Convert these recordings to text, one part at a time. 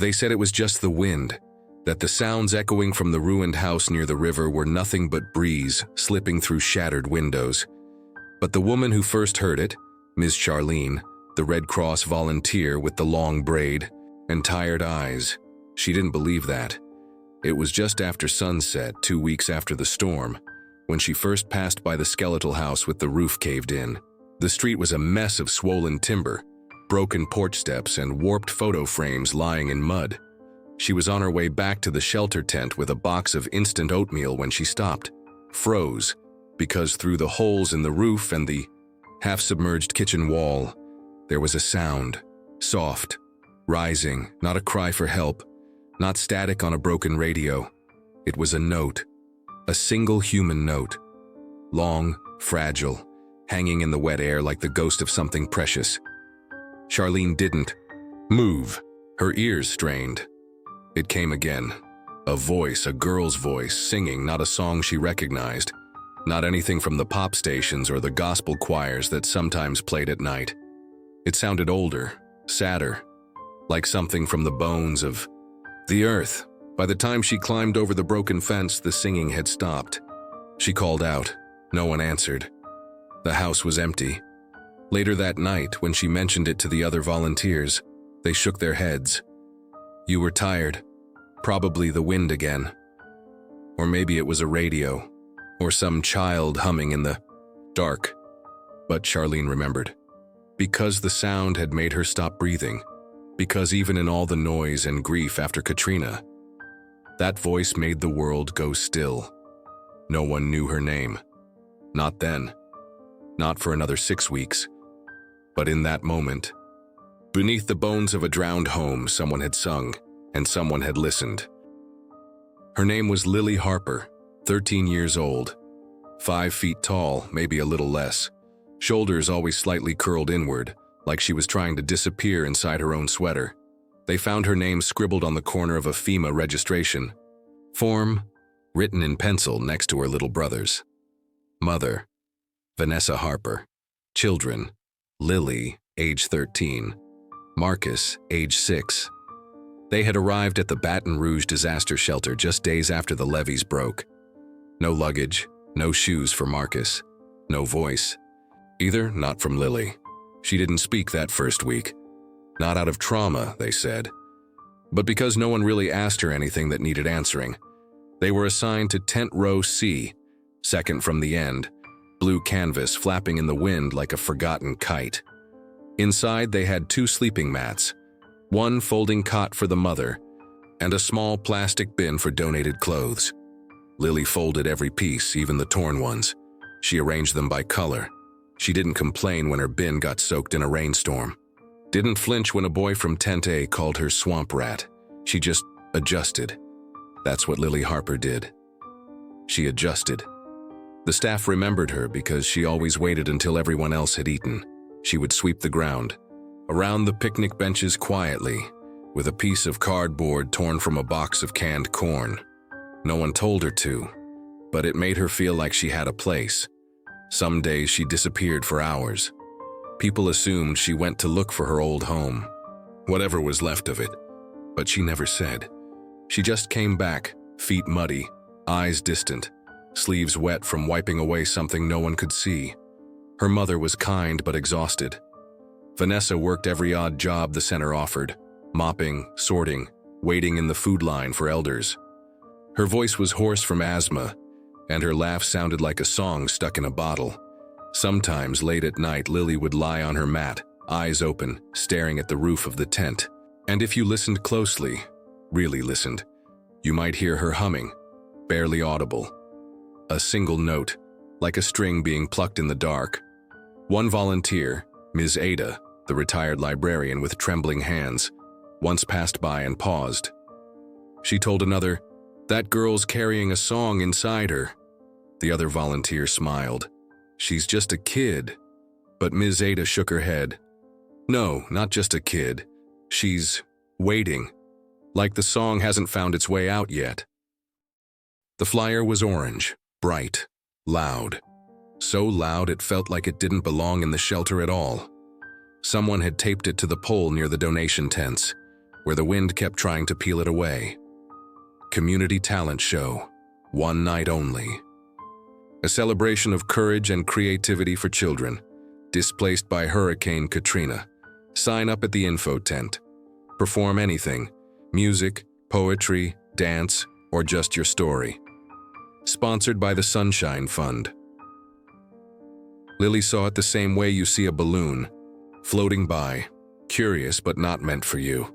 They said it was just the wind, that the sounds echoing from the ruined house near the river were nothing but breeze slipping through shattered windows. But the woman who first heard it, Ms. Charlene, the Red Cross volunteer with the long braid and tired eyes, she didn't believe that. It was just after sunset, 2 weeks after the storm, when she first passed by the skeletal house with the roof caved in. The street was a mess of swollen timber, broken porch steps, and warped photo frames lying in mud. She was on her way back to the shelter tent with a box of instant oatmeal when she stopped, froze, because through the holes in the roof and the half-submerged kitchen wall, there was a sound, soft, rising, not a cry for help, not static on a broken radio. It was a note, a single human note, long, fragile, hanging in the wet air like the ghost of something precious. Charlene didn't move, her ears strained. It came again, a voice, a girl's voice, singing not a song she recognized, not anything from the pop stations or the gospel choirs that sometimes played at night. It sounded older, sadder, like something from the bones of the earth. By the time she climbed over the broken fence, the singing had stopped. She called out. No one answered. The house was empty. Later that night, when she mentioned it to the other volunteers, they shook their heads. You were tired. Probably the wind again. Or maybe it was a radio, or some child humming in the dark. But Charlene remembered. Because the sound had made her stop breathing. Because even in all the noise and grief after Katrina, that voice made the world go still. No one knew her name. Not then. Not for another 6 weeks. But in that moment, beneath the bones of a drowned home, someone had sung, and someone had listened. Her name was Lily Harper, 13 years old, 5 feet tall, maybe a little less, shoulders always slightly curled inward, like she was trying to disappear inside her own sweater. They found her name scribbled on the corner of a FEMA registration form, written in pencil next to her little brother's. Mother, Vanessa Harper. Children, Lily, age 13, Marcus, age 6. They had arrived at the Baton Rouge disaster shelter just days after the levees broke. No luggage, no shoes for Marcus, no voice. Either not from Lily. She didn't speak that first week. Not out of trauma, they said. But because no one really asked her anything that needed answering. They were assigned to Tent Row C, second from the end, blue canvas flapping in the wind like a forgotten kite. Inside they had 2 sleeping mats, 1 folding cot for the mother, and a small plastic bin for donated clothes. Lily folded every piece, even the torn ones. She arranged them by color. She didn't complain when her bin got soaked in a rainstorm. Didn't flinch when a boy from Tent A called her swamp rat. She just adjusted. That's what Lily Harper did. She adjusted. The staff remembered her because she always waited until everyone else had eaten. She would sweep the ground, around the picnic benches quietly, with a piece of cardboard torn from a box of canned corn. No one told her to, but it made her feel like she had a place. Some days she disappeared for hours. People assumed she went to look for her old home, whatever was left of it, but she never said. She just came back, feet muddy, eyes distant, sleeves wet from wiping away something no one could see. Her mother was kind but exhausted. Vanessa worked every odd job the center offered, mopping, sorting, waiting in the food line for elders. Her voice was hoarse from asthma, and her laugh sounded like a song stuck in a bottle. Sometimes late at night, Lily would lie on her mat, eyes open, staring at the roof of the tent. And if you listened closely, really listened, you might hear her humming, barely audible. A single note, like a string being plucked in the dark. One volunteer, Ms. Ada, the retired librarian with trembling hands, once passed by and paused. She told another, "That girl's carrying a song inside her." The other volunteer smiled. "She's just a kid." But Ms. Ada shook her head. "No, not just a kid. She's waiting, like the song hasn't found its way out yet." The flyer was orange, bright, loud. So loud it felt like it didn't belong in the shelter at all. Someone had taped it to the pole near the donation tents, where the wind kept trying to peel it away. Community talent show, one night only. A celebration of courage and creativity for children, displaced by Hurricane Katrina. Sign up at the info tent. Perform anything, music, poetry, dance, or just your story. Sponsored by the Sunshine Fund. Lily saw it the same way you see a balloon, floating by, curious but not meant for you.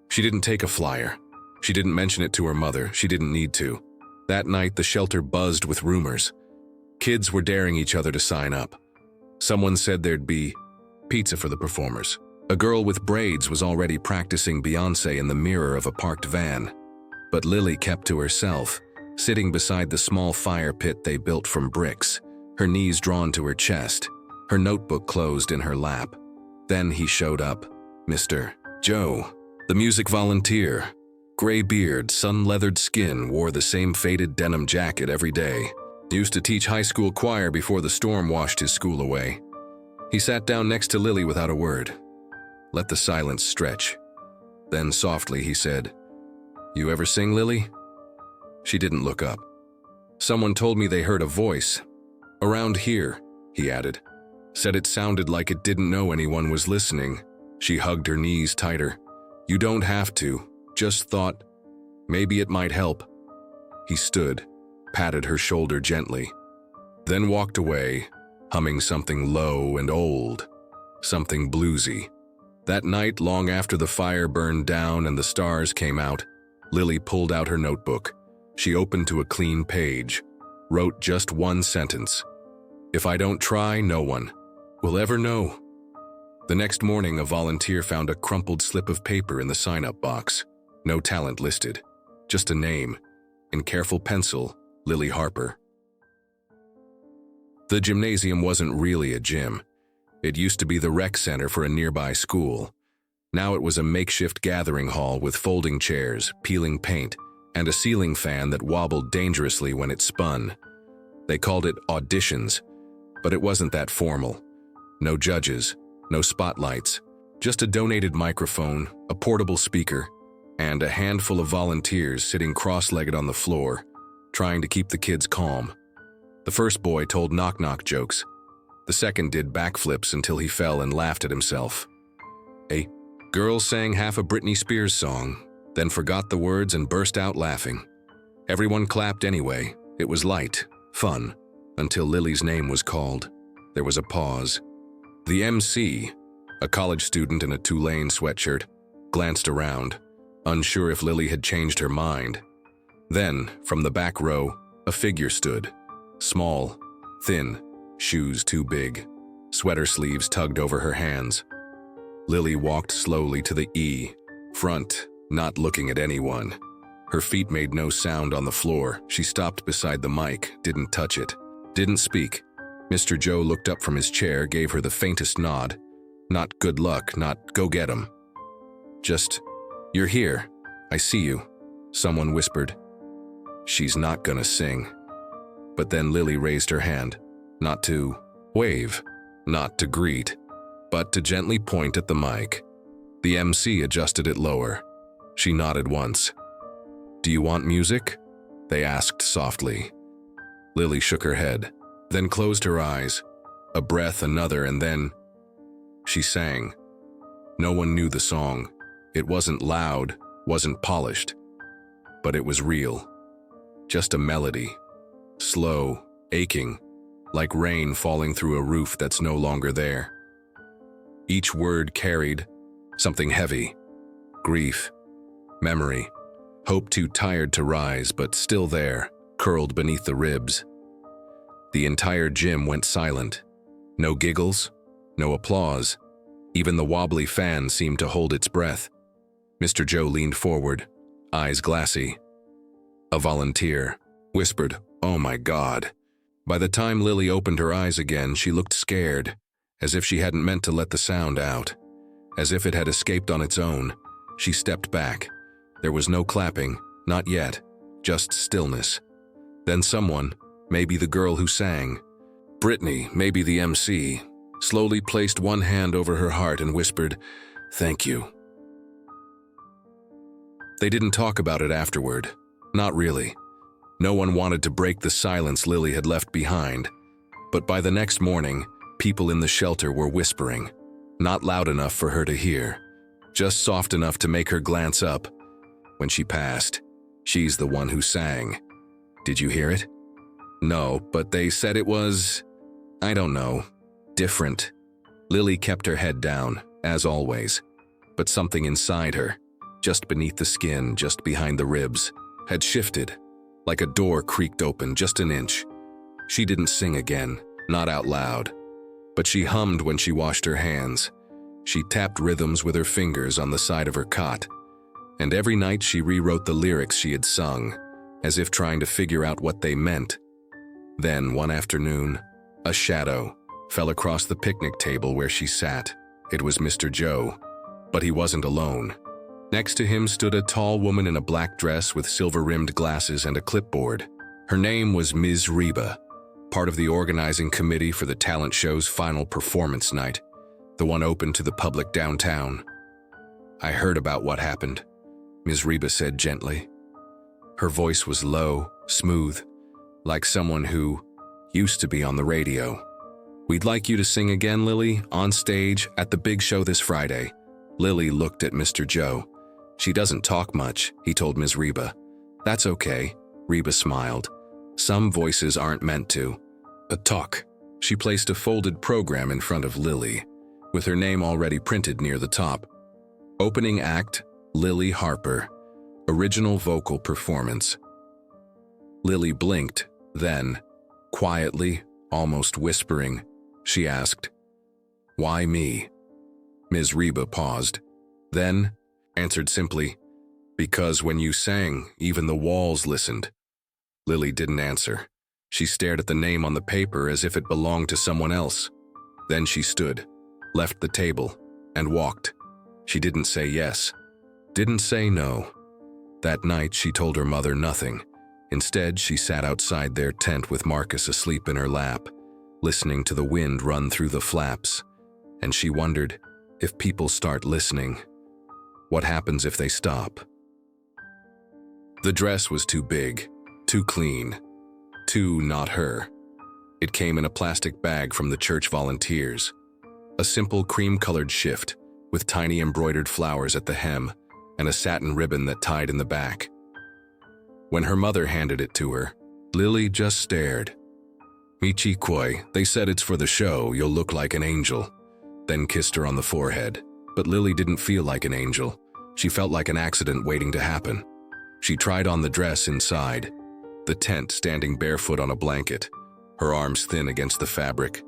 She didn't take a flyer. She didn't mention it to her mother. She didn't need to. That night, the shelter buzzed with rumors. Kids were daring each other to sign up. Someone said there'd be pizza for the performers. A girl with braids was already practicing Beyoncé in the mirror of a parked van. But Lily kept to herself, sitting beside the small fire pit they built from bricks, her knees drawn to her chest, her notebook closed in her lap. Then he showed up, Mr. Joe, the music volunteer. Gray beard, sun-leathered skin, wore the same faded denim jacket every day. Used to teach high school choir before the storm washed his school away. He sat down next to Lily without a word. Let the silence stretch. Then softly he said, "You ever sing, Lily?" She didn't look up. "Someone told me they heard a voice. Around here," he added. Said it sounded like it didn't know anyone was listening. She hugged her knees tighter. "You don't have to. Just thought, maybe it might help." He stood, patted her shoulder gently, then walked away, humming something low and old, something bluesy. That night, long after the fire burned down and the stars came out, Lily pulled out her notebook. She opened to a clean page, wrote just one sentence. "If I don't try, no one will ever know." The next morning, a volunteer found a crumpled slip of paper in the sign-up box. No talent listed, just a name, in careful pencil, Lily Harper. The gymnasium wasn't really a gym. It used to be the rec center for a nearby school. Now it was a makeshift gathering hall with folding chairs, peeling paint, and a ceiling fan that wobbled dangerously when it spun. They called it auditions, but it wasn't that formal. No judges, no spotlights, just a donated microphone, a portable speaker, and a handful of volunteers sitting cross-legged on the floor, trying to keep the kids calm. The first boy told knock-knock jokes. The second did backflips until he fell and laughed at himself. A girl sang half a Britney Spears song, then forgot the words and burst out laughing. Everyone clapped anyway. It was light, fun, until Lily's name was called. There was a pause. The MC, a college student in a Tulane sweatshirt, glanced around, unsure if Lily had changed her mind. Then, from the back row, a figure stood. Small, thin, shoes too big, sweater sleeves tugged over her hands. Lily walked slowly to the front, not looking at anyone. Her feet made no sound on the floor. She stopped beside the mic, didn't touch it, didn't speak. Mr. Joe looked up from his chair, gave her the faintest nod. Not good luck, not go get 'em. Just, "You're here. I see you," someone whispered. She's not gonna sing. But then Lily raised her hand, not to wave, not to greet, but to gently point at the mic. The MC adjusted it lower. She nodded once. "Do you want music?" they asked softly. Lily shook her head, then closed her eyes. A breath, another, and then she sang. No one knew the song. It wasn't loud, wasn't polished, but it was real. Just a melody, slow, aching, like rain falling through a roof that's no longer there. Each word carried something heavy, grief, memory, hope too tired to rise but still there, curled beneath the ribs. The entire gym went silent. No giggles, no applause. Even the wobbly fan seemed to hold its breath. Mr. Joe leaned forward, eyes glassy. A volunteer whispered, "Oh my God." By the time Lily opened her eyes again, she looked scared, as if she hadn't meant to let the sound out, as if it had escaped on its own. She stepped back. There was no clapping, not yet, just stillness. Then someone, maybe the girl who sang, Brittany, maybe the MC, slowly placed one hand over her heart and whispered, "Thank you." They didn't talk about it afterward. Not really. No one wanted to break the silence Lily had left behind. But by the next morning, people in the shelter were whispering. Not loud enough for her to hear. Just soft enough to make her glance up. When she passed, she's the one who sang. Did you hear it? No, but they said it was, I don't know, different. Lily kept her head down, as always. But something inside her, just beneath the skin, just behind the ribs, had shifted, like a door creaked open just an inch. She didn't sing again, not out loud. But she hummed when she washed her hands. She tapped rhythms with her fingers on the side of her cot. And every night she rewrote the lyrics she had sung, as if trying to figure out what they meant. Then, one afternoon, a shadow fell across the picnic table where she sat. It was Mr. Joe, but he wasn't alone. Next to him stood a tall woman in a black dress with silver-rimmed glasses and a clipboard. Her name was Ms. Reba, part of the organizing committee for the talent show's final performance night, the one open to the public downtown. I heard about what happened, Ms. Reba said gently. Her voice was low, smooth, like someone who used to be on the radio. We'd like you to sing again, Lily, on stage at the big show this Friday. Lily looked at Mr. Joe. She doesn't talk much, he told Ms. Reba. That's okay, Reba smiled. Some voices aren't meant to. Talk. She placed a folded program in front of Lily, with her name already printed near the top. Opening act, Lily Harper. Original vocal performance. Lily blinked, then, quietly, almost whispering, she asked, "Why me?" Ms. Reba paused, then answered simply, "Because when you sang, even the walls listened." Lily didn't answer. She stared at the name on the paper as if it belonged to someone else. Then she stood, left the table, and walked. She didn't say yes, didn't say no. That night she told her mother nothing. Instead, she sat outside their tent with Marcus asleep in her lap, listening to the wind run through the flaps. And she wondered, if people start listening, what happens if they stop? The dress was too big, too clean, too not her. It came in a plastic bag from the church volunteers. A simple cream-colored shift with tiny embroidered flowers at the hem and a satin ribbon that tied in the back. When her mother handed it to her, Lily just stared. "Michi Koi, they said it's for the show, you'll look like an angel," then kissed her on the forehead. But Lily didn't feel like an angel. She felt like an accident waiting to happen. She tried on the dress inside, the tent standing barefoot on a blanket, her arms thin against the fabric.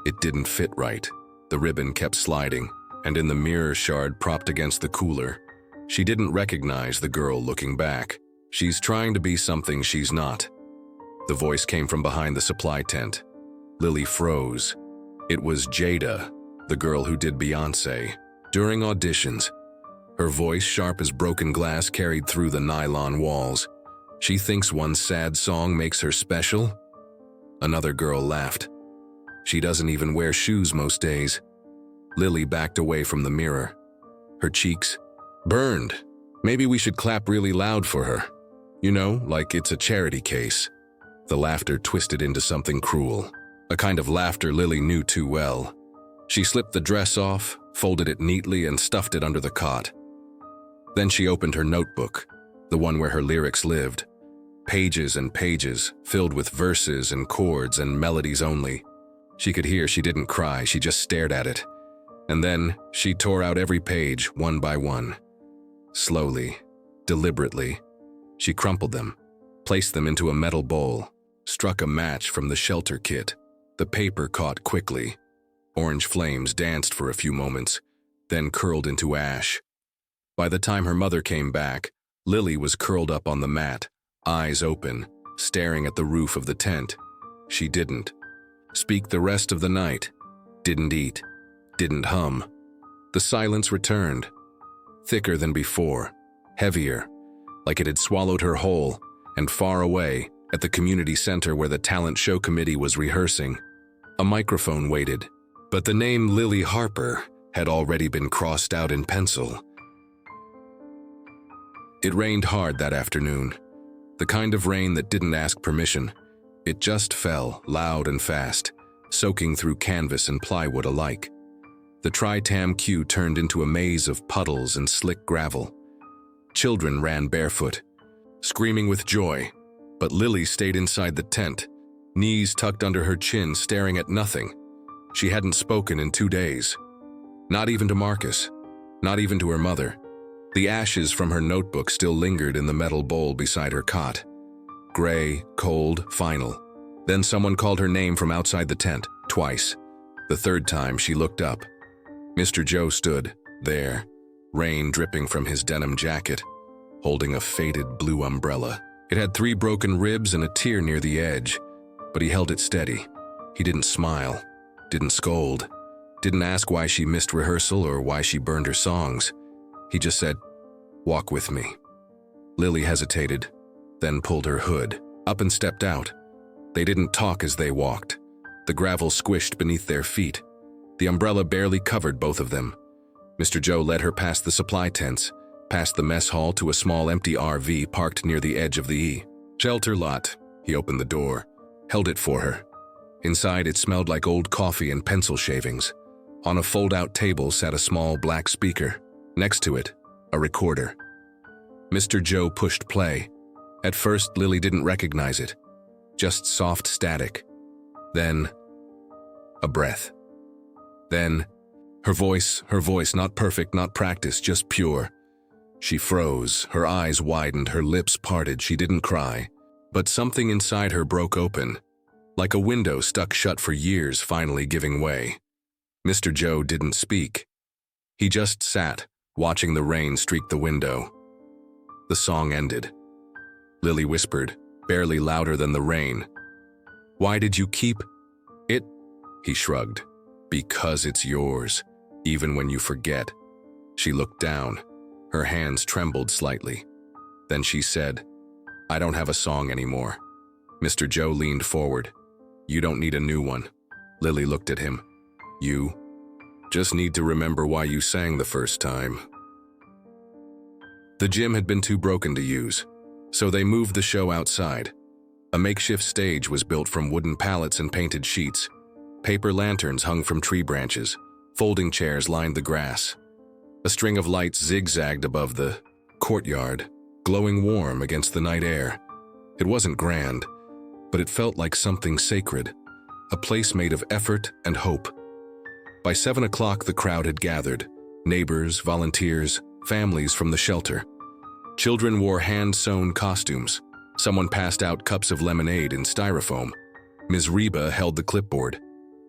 It didn't fit right. The ribbon kept sliding, and in the mirror shard propped against the cooler, she didn't recognize the girl looking back. She's trying to be something she's not. The voice came from behind the supply tent. Lily froze. It was Jada, the girl who did Beyoncé, during auditions. Her voice, sharp as broken glass, carried through the nylon walls. She thinks one sad song makes her special? Another girl laughed. She doesn't even wear shoes most days. Lily backed away from the mirror. Her cheeks burned. Maybe we should clap really loud for her. You know, like it's a charity case. The laughter twisted into something cruel, a kind of laughter Lily knew too well. She slipped the dress off, folded it neatly, and stuffed it under the cot. Then she opened her notebook, the one where her lyrics lived. Pages and pages, filled with verses and chords and melodies only. She could hear she didn't cry, she just stared at it. And then she tore out every page, one by one. Slowly, deliberately, she crumpled them, placed them into a metal bowl, struck a match from the shelter kit. The paper caught quickly. Orange flames danced for a few moments, then curled into ash. By the time her mother came back, Lily was curled up on the mat, eyes open, staring at the roof of the tent. She didn't speak the rest of the night, didn't eat, didn't hum. The silence returned, thicker than before, heavier, like it had swallowed her whole, and far away, at the community center where the talent show committee was rehearsing, a microphone waited, but the name Lily Harper had already been crossed out in pencil. It rained hard that afternoon, the kind of rain that didn't ask permission. It just fell, loud and fast, soaking through canvas and plywood alike. The Tri-Tam queue turned into a maze of puddles and slick gravel. Children ran barefoot, screaming with joy, but Lily stayed inside the tent, knees tucked under her chin, staring at nothing. She hadn't spoken in 2 days. Not even to Marcus, not even to her mother. The ashes from her notebook still lingered in the metal bowl beside her cot. Gray, cold, final. Then someone called her name from outside the tent, twice. The third time she looked up. Mr. Joe stood there, rain dripping from his denim jacket, holding a faded blue umbrella. It had 3 broken ribs and a tear near the edge, but he held it steady. He didn't smile, didn't scold, didn't ask why she missed rehearsal or why she burned her songs. He just said, "Walk with me." Lily hesitated, then pulled her hood up and stepped out. They didn't talk as they walked. The gravel squished beneath their feet. The umbrella barely covered both of them. Mr. Joe led her past the supply tents, past the mess hall to a small empty RV parked near the edge of the shelter lot. He opened the door, held it for her. Inside, it smelled like old coffee and pencil shavings. On a fold-out table sat a small black speaker. Next to it, a recorder. Mr. Joe pushed play. At first, Lily didn't recognize it. Just soft static. Then, a breath. Then, her voice, not perfect, not practiced, just pure. She froze, her eyes widened, her lips parted. She didn't cry, but something inside her broke open, like a window stuck shut for years finally giving way. Mr. Joe didn't speak. He just sat, watching the rain streak the window. The song ended. Lily whispered, barely louder than the rain. "Why did you keep it?" He shrugged. "Because it's yours, even when you forget." She looked down. Her hands trembled slightly. Then she said, "I don't have a song anymore." Mr. Joe leaned forward. "You don't need a new one." Lily looked at him. "You just need to remember why you sang the first time." The gym had been too broken to use, so they moved the show outside. A makeshift stage was built from wooden pallets and painted sheets. Paper lanterns hung from tree branches. Folding chairs lined the grass. A string of lights zigzagged above the courtyard, glowing warm against the night air. It wasn't grand, but it felt like something sacred, a place made of effort and hope. By 7 o'clock, the crowd had gathered. Neighbors, volunteers, families from the shelter. Children wore hand-sewn costumes. Someone passed out cups of lemonade in styrofoam. Ms. Reba held the clipboard.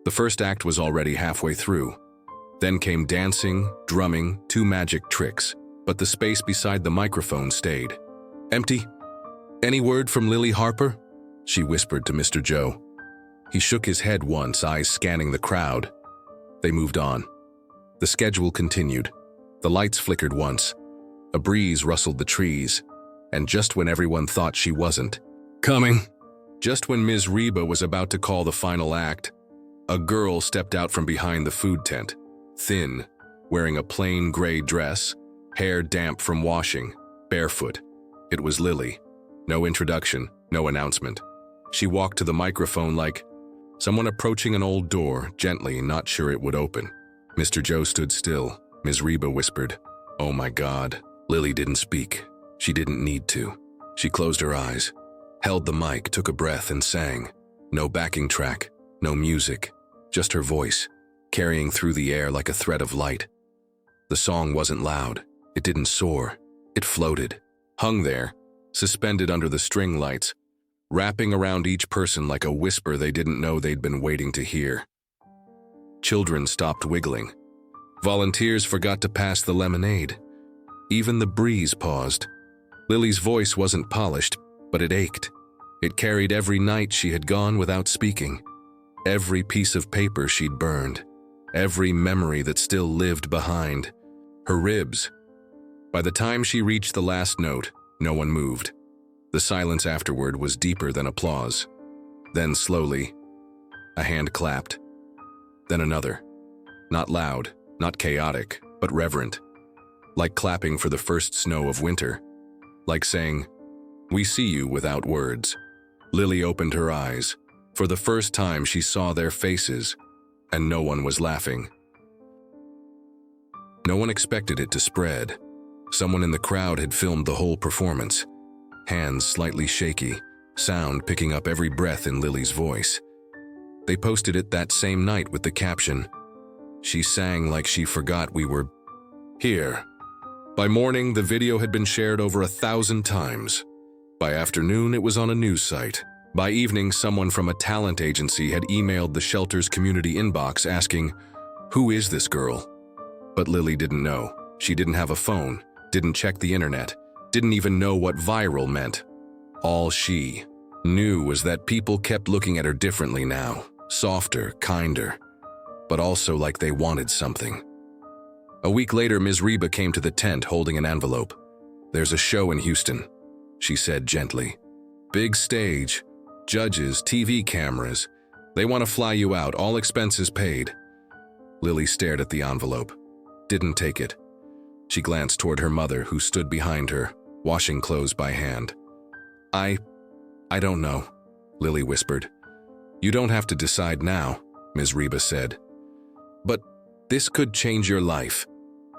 The first act was already halfway through. Then came dancing, drumming, 2 magic tricks, but the space beside the microphone stayed empty. "Any word from Lily Harper?" she whispered to Mr. Joe. He shook his head once, eyes scanning the crowd. They moved on. The schedule continued. The lights flickered once. A breeze rustled the trees, and just when everyone thought she wasn't coming, just when Ms. Reba was about to call the final act, a girl stepped out from behind the food tent, thin, wearing a plain gray dress, hair damp from washing, barefoot. It was Lily. No introduction, no announcement. She walked to the microphone like someone approaching an old door, gently, not sure it would open. Mr. Joe stood still. Ms. Reba whispered, "Oh my God." Lily didn't speak. She didn't need to. She closed her eyes, held the mic, took a breath, and sang. No backing track, no music, just her voice, carrying through the air like a thread of light. The song wasn't loud. It didn't soar. It floated, hung there, suspended under the string lights, wrapping around each person like a whisper they didn't know they'd been waiting to hear. Children stopped wiggling. Volunteers forgot to pass the lemonade. Even the breeze paused. Lily's voice wasn't polished, but it ached. It carried every night she had gone without speaking, every piece of paper she'd burned, every memory that still lived behind. Her ribs. By the time she reached the last note, no one moved. The silence afterward was deeper than applause. Then slowly, a hand clapped. Then another. Not loud, not chaotic, but reverent. Like clapping for the first snow of winter. like saying, "We see you," without words. Lily opened her eyes. For the first time, she saw their faces, and no one was laughing. No one expected it to spread. Someone in the crowd had filmed the whole performance, hands slightly shaky, sound picking up every breath in Lily's voice. They posted it that same night with the caption, "She sang like she forgot we were here." By morning, the video had been shared over 1,000 times. By afternoon, it was on a news site. By evening, someone from a talent agency had emailed the shelter's community inbox asking, "Who is this girl?" But Lily didn't know. She didn't have a phone, didn't check the internet, didn't even know what viral meant. All she knew was that people kept looking at her differently now, softer, kinder, but also like they wanted something. A week later, Ms. Reba came to the tent holding an envelope. "There's a show in Houston," she said gently. "Big stage, judges, TV cameras. They want to fly you out, all expenses paid." Lily stared at the envelope, didn't take it. She glanced toward her mother, who stood behind her, washing clothes by hand. I don't know," Lily whispered. "You don't have to decide now," Ms. Reba said. "But this could change your life."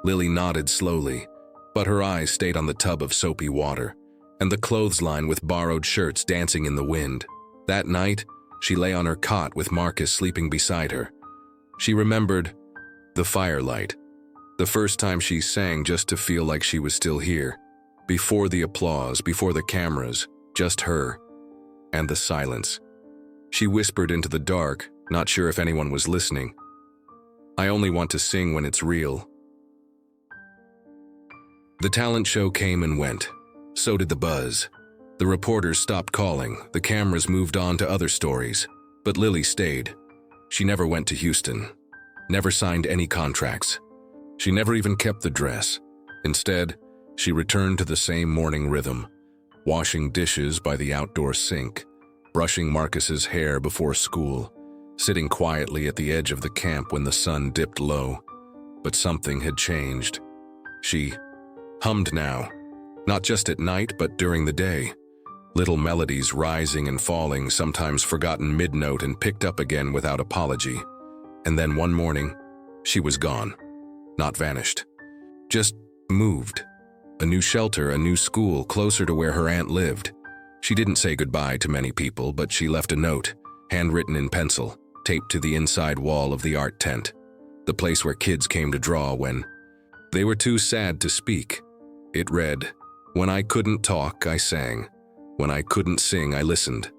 Lily nodded slowly, but her eyes stayed on the tub of soapy water and the clothesline with borrowed shirts dancing in the wind. That night, she lay on her cot with Marcus sleeping beside her. She remembered the firelight, the first time she sang just to feel like she was still here, before the applause, before the cameras, just her, and the silence. She whispered into the dark, not sure if anyone was listening. "I only want to sing when it's real." The talent show came and went. So did the buzz. The reporters stopped calling, the cameras moved on to other stories, but Lily stayed. She never went to Houston, never signed any contracts. She never even kept the dress. Instead, she returned to the same morning rhythm, washing dishes by the outdoor sink, brushing Marcus's hair before school, sitting quietly at the edge of the camp when the sun dipped low. But something had changed. She hummed now, not just at night but during the day. Little melodies rising and falling, sometimes forgotten mid-note and picked up again without apology. And then one morning, she was gone. Not vanished. Just moved. A new shelter, a new school, closer to where her aunt lived. She didn't say goodbye to many people, but she left a note, handwritten in pencil, taped to the inside wall of the art tent, the place where kids came to draw when they were too sad to speak. It read, "When I couldn't talk, I sang. When I couldn't sing, I listened.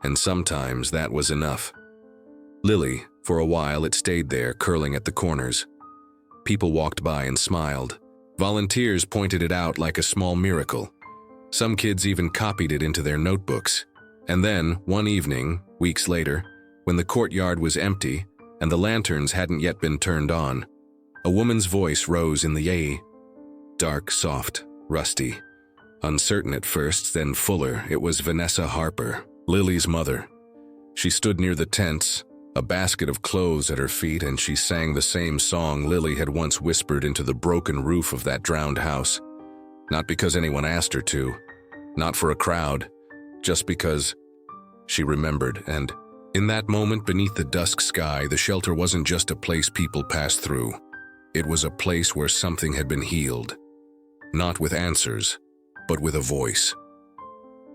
And sometimes that was enough." Lily, for a while, it stayed there, curling at the corners. People walked by and smiled. Volunteers pointed it out like a small miracle. Some kids even copied it into their notebooks. And then, one evening, weeks later, when the courtyard was empty and the lanterns hadn't yet been turned on, a woman's voice rose in the air. Dark, soft, rusty. Uncertain at first, then fuller, it was Vanessa Harper, Lily's mother. She stood near the tents, a basket of clothes at her feet, and she sang the same song Lily had once whispered into the broken roof of that drowned house. Not because anyone asked her to, not for a crowd, just because she remembered. And in that moment, beneath the dusk sky, the shelter wasn't just a place people passed through. It was a place where something had been healed. Not with answers, but with a voice.